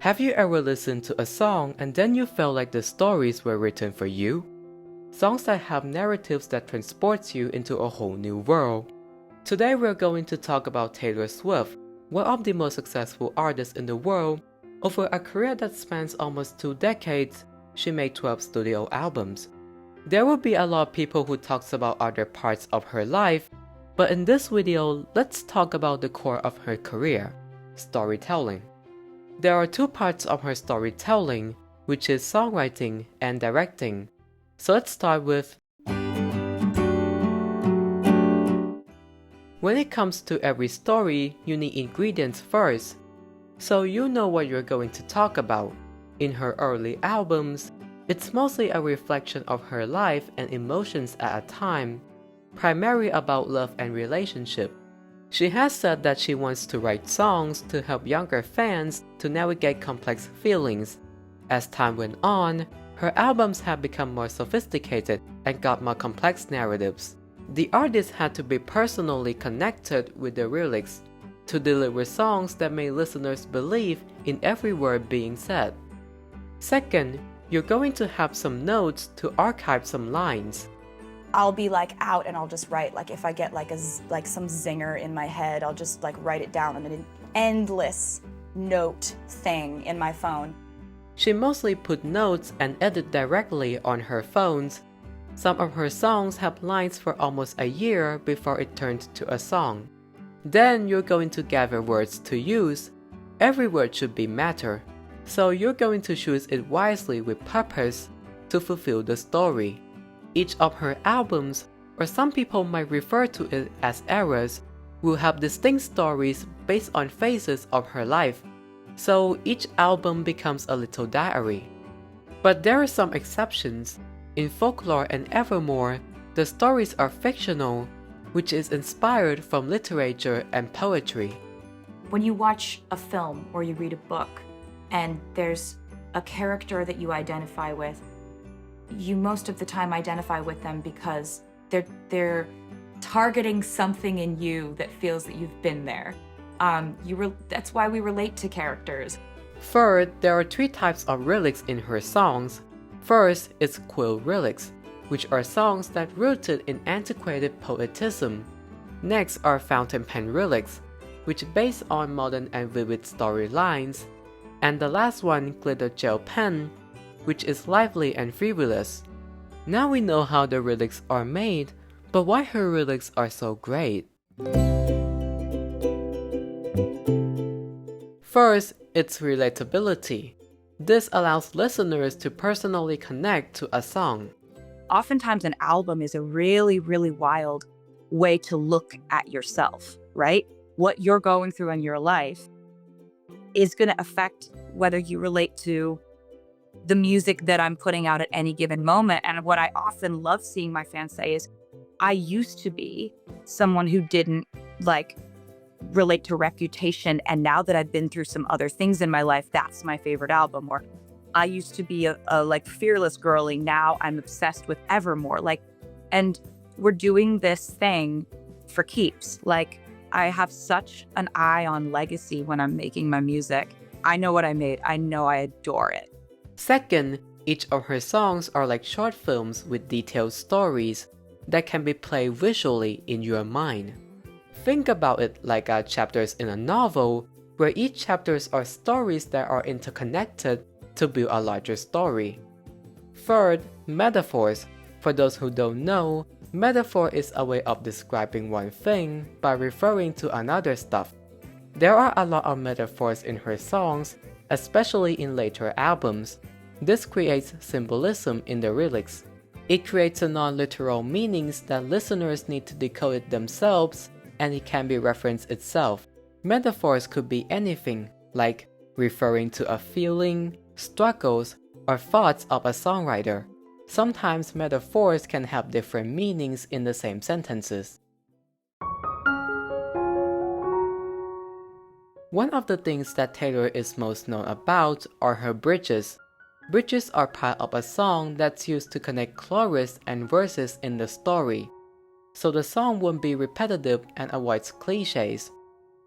Have you ever listened to a song and then you felt like the stories were written for you? Songs that have narratives that transport you into a whole new world. Today we're going to talk about Taylor Swift, one of the most successful artists in the world. Over a career that spans almost 2 decades, she made 12 studio albums. There will be a lot of people who talks about other parts of her life, but in this video, let's talk about the core of her career, storytelling. There are 2 parts of her storytelling, which is songwriting and directing. So let's start with when it comes to every story, you need ingredients first, so you know what you're going to talk about. In her early albums, it's mostly a reflection of her life and emotions at a time, primarily about love and relationship. She has said that she wants to write songs to help younger fans to navigate complex feelings. As time went on, her albums have become more sophisticated and got more complex narratives. The artist had to be personally connected with the lyrics to deliver songs that made listeners believe in every word being said. Second, you're going to have some notes to archive some lines. I'll be out and I'll just write, if I get some zinger in my head, I'll just write it down on an endless note thing in my phone. She mostly put notes and edit directly on her phones. Some of her songs have lines for almost a year before it turned to a song. Then you're going to gather words to use. Every word should be matter, so you're going to choose it wisely with purpose to fulfill the story. Each of her albums, or some people might refer to it as eras, will have distinct stories based on phases of her life, so each album becomes a little diary. But there are some exceptions. In Folklore and Evermore, the stories are fictional, which is inspired from literature and poetry. When you watch a film or you read a book and there's a character that you identify with, you most of the time identify with them because they're targeting something in you that feels that you've been there. That's why we relate to characters. Third, there are 3 types of lyrics in her songs. First is quill lyrics, which are songs that rooted in antiquated poetism. Next are fountain pen lyrics, which based on modern and vivid storylines. And the last one, glitter gel pen, which is lively and frivolous. Now we know how the lyrics are made, but why her lyrics are so great. First, it's relatability. This allows listeners to personally connect to a song. Oftentimes an album is a really, really wild way to look at yourself, right? What you're going through in your life is going to affect whether you relate to the music that I'm putting out at any given moment. And what I often love seeing my fans say is, I used to be someone who didn't relate to Reputation, and now that I've been through some other things in my life, that's my favorite album. Or I used to be a fearless girly, now I'm obsessed with Evermore. And we're doing this thing for keeps. I have such an eye on legacy when I'm making my music. I know what I made. I know I adore it. Second, each of her songs are like short films with detailed stories that can be played visually in your mind. Think about it like chapters in a novel, where each chapters are stories that are interconnected to build a larger story. Third, metaphors. For those who don't know, metaphor is a way of describing one thing by referring to another stuff. There are a lot of metaphors in her songs, especially in later albums. This creates symbolism in the lyrics. It creates a non-literal meanings that listeners need to decode it themselves, and it can be referenced itself. Metaphors could be anything, like referring to a feeling, struggles, or thoughts of a songwriter. Sometimes metaphors can have different meanings in the same sentences. One of the things that Taylor is most known about are her bridges. Bridges are part of a song that's used to connect chorus and verses in the story, so the song won't be repetitive and avoids cliches.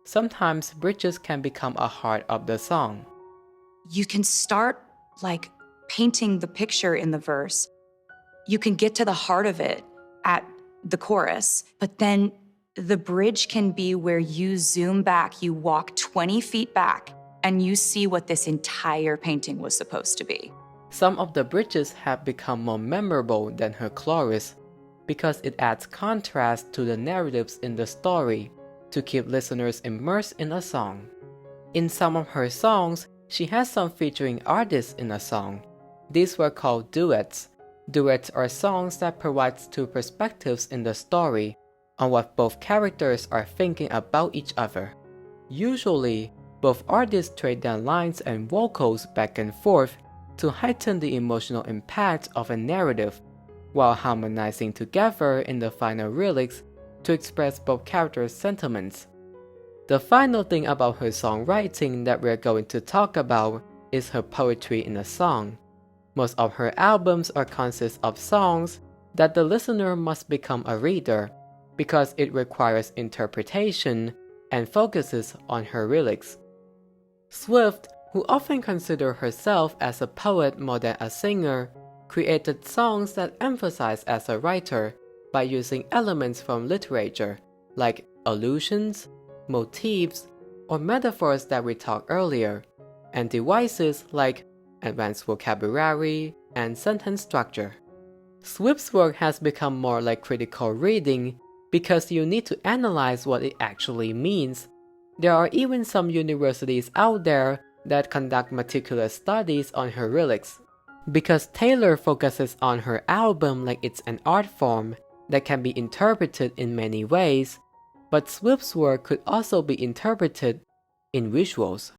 Sometimes bridges can become a heart of the song. you can start like painting the picture in the verse. You can get to the heart of it at the chorus, but then the bridge can be where you zoom back, you walk 20 feet back, and you see what this entire painting was supposed to be. Some of the bridges have become more memorable than her chorus because it adds contrast to the narratives in the story to keep listeners immersed in a song. In some of her songs, she has some featuring artists in a song. These were called duets. Duets are songs that provide two perspectives in the story on what both characters are thinking about each other. Usually, both artists trade their lines and vocals back and forth to heighten the emotional impact of a narrative, while harmonizing together in the final lyrics to express both characters' sentiments. The final thing about her songwriting that we're going to talk about is her poetry in a song. Most of her albums consist of songs that the listener must become a reader because it requires interpretation and focuses on her lyrics. Swift, who often considers herself as a poet more than a singer, created songs that emphasize as a writer by using elements from literature like allusions, motifs, or metaphors that we talked earlier, and devices like advanced vocabulary and sentence structure. Swift's work has become more like critical reading because you need to analyze what it actually means. There are even some universities out there that conduct meticulous studies on her lyrics. Because Taylor focuses on her album like it's an art form that can be interpreted in many ways, but Swift's work could also be interpreted in visuals.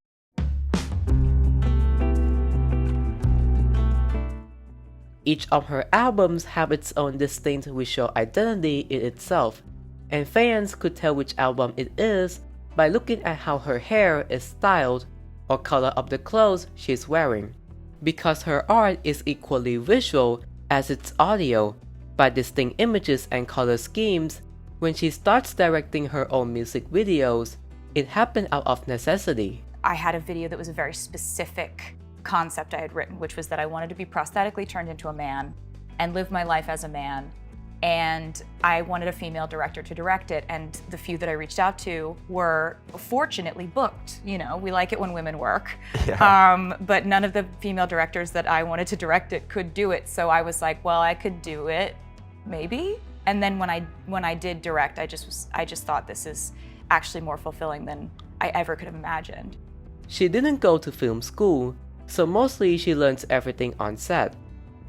Each of her albums have its own distinct visual identity in itself, and fans could tell which album it is by looking at how her hair is styled or color of the clothes she's wearing. Because her art is equally visual as its audio, by distinct images and color schemes, when she starts directing her own music videos, it happened out of necessity. I had a video that was a very specific concept I had written, which was that I wanted to be prosthetically turned into a man and live my life as a man. And I wanted a female director to direct it, and the few that I reached out to were fortunately booked. You know, we like it when women work. Yeah. But none of the female directors that I wanted to direct it could do it. So I was like, well, I could do it, maybe. And then when I did direct, I just thought this is actually more fulfilling than I ever could have imagined. She didn't go to film school, so mostly she learns everything on set.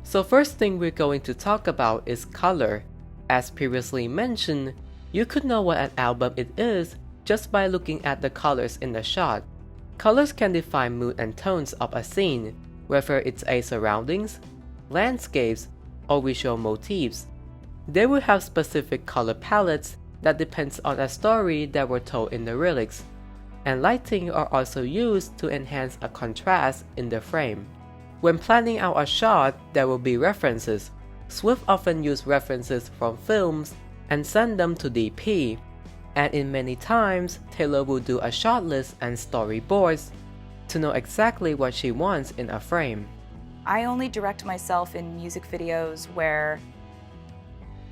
So first thing we're going to talk about is color. As previously mentioned, you could know what an album it is just by looking at the colors in the shot. Colors can define mood and tones of a scene, whether it's a surroundings, landscapes, or visual motifs. They will have specific color palettes that depends on a story that were told in the lyrics, and lighting are also used to enhance a contrast in the frame. When planning out a shot, there will be references. Swift often uses references from films and send them to DP, and in many times, Taylor will do a shot list and storyboards to know exactly what she wants in a frame. I only direct myself in music videos where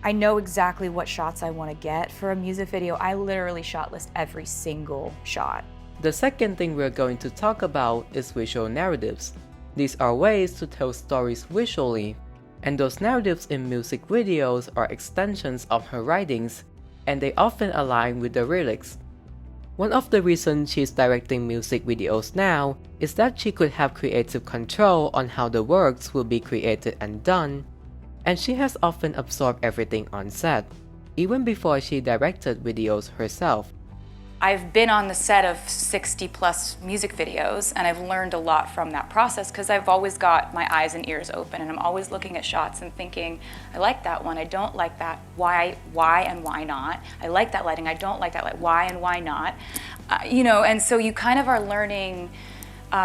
I know exactly what shots I want to get. For a music video, I literally shot list every single shot. The second thing we're going to talk about is visual narratives. These are ways to tell stories visually, and those narratives in music videos are extensions of her writings, and they often align with the lyrics. One of the reasons she's directing music videos now is that she could have creative control on how the works will be created and done, and she has often absorbed everything on set, even before she directed videos herself. I've been on the set of 60 plus music videos, and I've learned a lot from that process because I've always got my eyes and ears open, and I'm always looking at shots and thinking, I like that one, I don't like that, why and why not? I like that lighting, I don't like that light, why and why not? And so you kind of are learning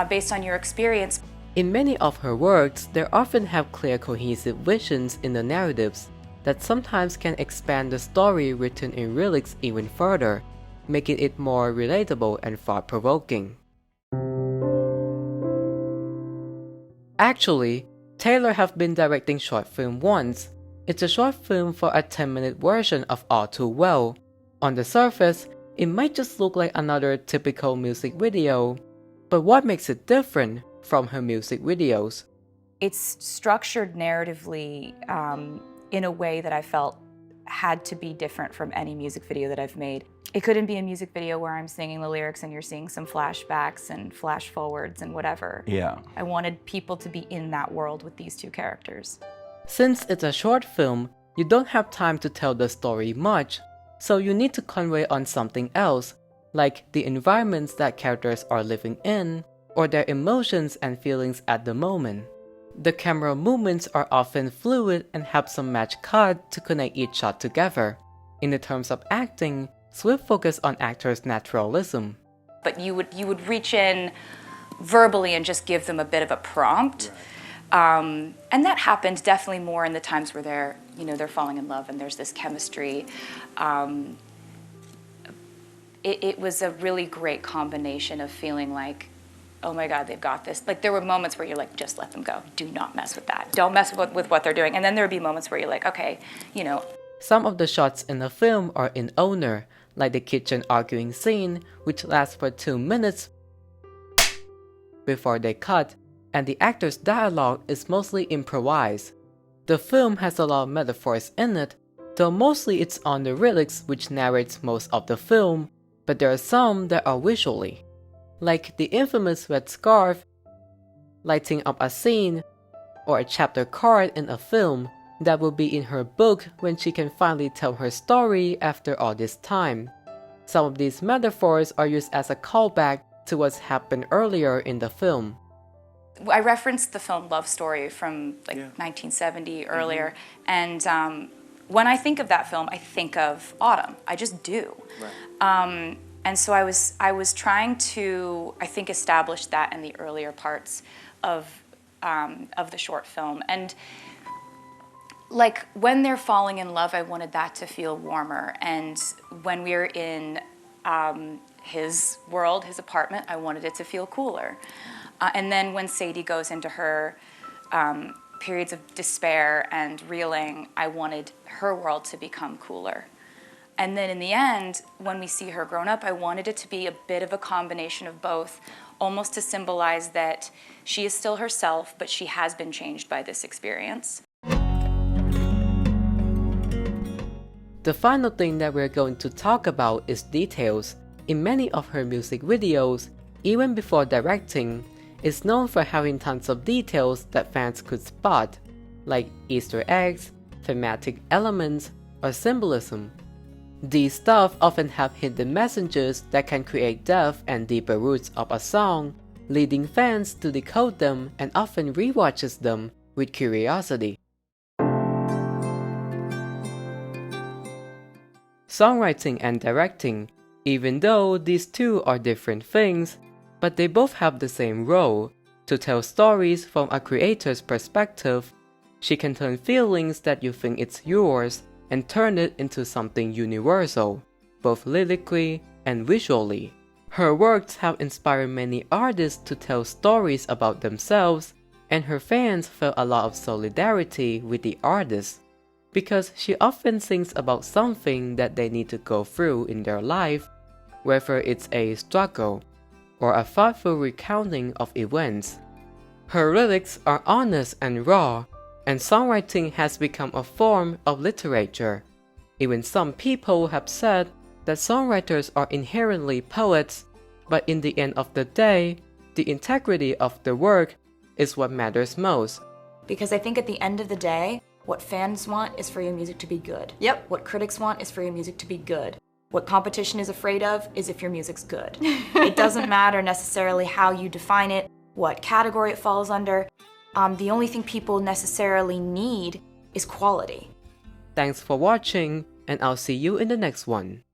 based on your experience. In many of her works, they often have clear cohesive visions in the narratives that sometimes can expand the story written in lyrics even further, making it more relatable and thought-provoking. Actually, Taylor have been directing short film once. It's a short film for a 10-minute version of All Too Well. On the surface, it might just look like another typical music video, but what makes it different from her music videos? It's structured narratively in a way that I felt had to be different from any music video that I've made. It couldn't be a music video where I'm singing the lyrics and you're seeing some flashbacks and flash forwards and whatever. Yeah. I wanted people to be in that world with these two characters. Since it's a short film, you don't have time to tell the story much, so you need to convey on something else, like the environments that characters are living in, or their emotions and feelings at the moment. The camera movements are often fluid and have some match cut to connect each shot together. In the terms of acting, Swift focused on actors' naturalism. But you would reach in verbally and just give them a bit of a prompt. And that happened definitely more in the times where they're falling in love and there's this chemistry. It was a really great combination of feeling like, oh my God, they've got this. Like there were moments where you're like, just let them go. Do not mess with that. Don't mess with what they're doing. And then there would be moments where you're like, okay, Some of the shots in the film are in owner, like the kitchen arguing scene, which lasts for 2 minutes before they cut, and the actors' dialogue is mostly improvised. The film has a lot of metaphors in it, though mostly it's on the lyrics which narrates most of the film, but there are some that are visually, like the infamous red scarf, lighting up a scene, or a chapter card in a film that will be in her book when she can finally tell her story after all this time. Some of these metaphors are used as a callback to what's happened earlier in the film. I referenced the film Love Story from 1970 earlier, and when I think of that film, I think of autumn. I just do. Right. And so I was trying to, I think, establish that in the earlier parts of the short film. And like when they're falling in love, I wanted that to feel warmer. And when we're in his world, his apartment, I wanted it to feel cooler. And then when Sadie goes into her periods of despair and reeling, I wanted her world to become cooler. And then in the end, when we see her grown up, I wanted it to be a bit of a combination of both, almost to symbolize that she is still herself, but she has been changed by this experience. The final thing that we're going to talk about is details. In many of her music videos, even before directing, is known for having tons of details that fans could spot, like Easter eggs, thematic elements, or symbolism. These stuff often have hidden messages that can create depth and deeper roots of a song, leading fans to decode them and often rewatches them with curiosity. Songwriting and directing, even though these two are different things, but they both have the same role, to tell stories from a creator's perspective. She can turn feelings that you think it's yours and turn it into something universal, both lyrically and visually. Her works have inspired many artists to tell stories about themselves, and her fans felt a lot of solidarity with the artist, because she often sings about something that they need to go through in their life, whether it's a struggle or a thoughtful recounting of events. Her lyrics are honest and raw, and songwriting has become a form of literature. Even some people have said that songwriters are inherently poets, but in the end of the day, the integrity of the work is what matters most. Because I think at the end of the day, what fans want is for your music to be good. Yep. What critics want is for your music to be good. What competition is afraid of is if your music's good. It doesn't matter necessarily how you define it, what category it falls under. The only thing people necessarily need is quality. Thanks for watching, and I'll see you in the next one.